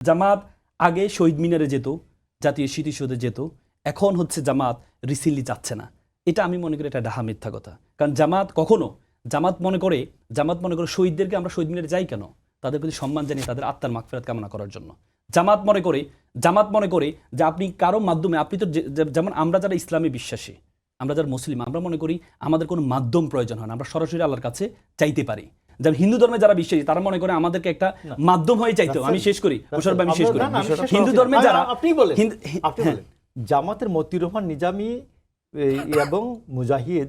জামাত আগে শহীদ মিনারে যেত, জাতীয় স্মৃতিসৌধে যেত, এখন হচ্ছে জামাত রিসেন্টলি যাচ্ছে না। এটা আমি মনে করি এটা ডাহা মিথ্যা কথা। কারণ জামাত মনে করে শহীদদেরকে আমরা শহীদ মিনারে যাই কেন? তাদের প্রতি সম্মান জানিয়ে তাদের আত্মার মাগফিরাত কামনা করার জন্য। জামাত মনে করে যে আপনি কারো মাধ্যমে, আপনি তো যেমন আমরা যারা ইসলামে বিশ্বাসী, আমরা যারা মুসলিম, আমরা মনে করি আমাদের কোনো মাধ্যম প্রয়োজন হয় না, আমরা সরাসরি আল্লাহর কাছে চাইতে পারি। যেমন হিন্দু ধর্মে যারা বিশ্বাসী তারা মনে করে আমাদেরকে একটা মাধ্যম হয়ে চাইতো। আমি শেষ করি, হিন্দু ধর্মে যারা জামাতের মতিউর রহমান নিজামী এবং মুজাহিদ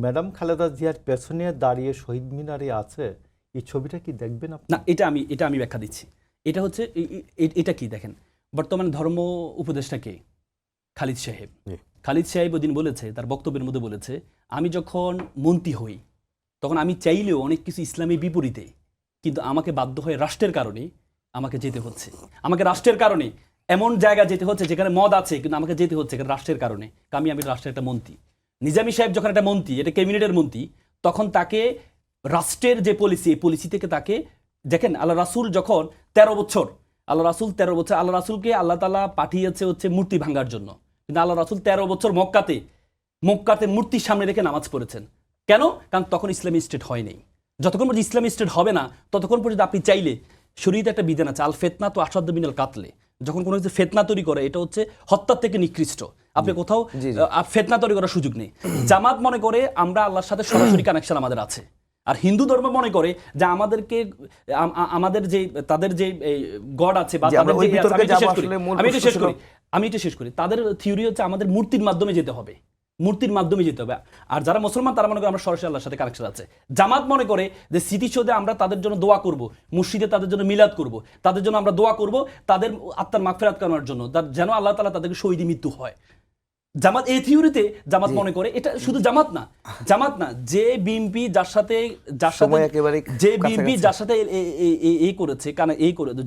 ম্যাডাম খালেদা জিয়ার পেছনে দাঁড়িয়ে শহীদ মিনারে আছে, এই ছবিটা কি দেখবেন আপনি? না, এটা আমি ব্যাখ্যা দিচ্ছি। এটা হচ্ছে এটা কি দেখেন, বর্তমান ধর্ম উপদেষ্টা কে? খালিদ সাহেব ওদিন বলেছে, তার বক্তব্যের মধ্যে বলেছে, আমি যখন মন্ত্রী হই তখন আমি চাইলেও অনেক কিছু ইসলামের বিপরীতে, কিন্তু আমাকে বাধ্য হয়ে রাষ্ট্রের কারণে আমাকে যেতে হচ্ছে। আমাকে রাষ্ট্রের কারণে এমন জায়গা যেতে হচ্ছে যেখানে মদ আছে, কিন্তু আমাকে যেতে হচ্ছে রাষ্ট্রের কারণে। আমি রাষ্ট্রের একটা মন্ত্রী। নিজামী সাহেব যখন একটা মন্ত্রী, এটা ক্যাবিনেটের মন্ত্রী, তখন তাকে রাষ্ট্রের যে পলিসি, এই পলিসি থেকে তাকে দেখেন, আল্লাহ রাসূল যখন 13 বছর আল্লাহ রাসূলকে আল্লাহ তাআলা পাঠিয়েছে হচ্ছে মূর্তি ভাঙার জন্য, কিন্তু আল্লাহ রাসূল 13 বছর মক্কাতে মূর্তির সামনে রেখে নামাজ পড়েছেন। কেন? কারণ তখন ইসলামী স্টেট হয় নাই। যতক্ষণ পর্যন্ত ইসলামী স্টেট হবে না, ততক্ষণ পর্যন্ত আপনি চাইলে, শরীয়তে একটা বিধান আছে, আল ফিতনা তো আসাদ্দু মিনাল কাতলে, যখন কোনো কিছু ফিতনা তৈরি করে এটা হচ্ছে হত্যার থেকে নিকৃষ্ট। আপনি কোথাও ফিতনা তৈরি করার সুযোগ নেই। জামাত মনে করে আমরা আল্লাহর সাথে সরাসরি কানেকশন আমাদের আছে, আর হিন্দু ধর্ম মনে করে যে আমাদেরকে আমাদের যে তাদের যে গড আছে বা তাদের আমি এটা শেষ করি, তাদের থিওরি হচ্ছে আমাদের মূর্তির মাধ্যমে যেতে হবে। আর যারা মুসলমান তারা মনে করে আমরা সরাসরি আল্লাহর সাথে কানেকশন আছে। জামাত মনে করে যে স্মৃতিসৌধে আমরা তাদের জন্য দোয়া করব, মসজিদে তাদের জন্য মিলাদ করব, তাদের জন্য আমরা দোয়া করব, তাদের আত্মার মাগফিরাত করার জন্য, যেন আল্লাহ তাআলা তাদেরকে শহীদি মৃত্যু হয়। জামাত এই থিওরিতে মনে করে, এটা শুধু জামাত না, যে বিএনপি যার সাথে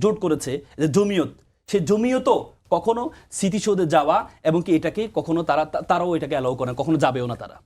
জোট করেছে, জমিয়ত, সে জমিয়তও কখনো স্মৃতিসৌধে যাওয়া এবং কি এটাকে কখনো তারাও এটাকে অ্যালাউ করে না, কখনো যাবেও না তারা।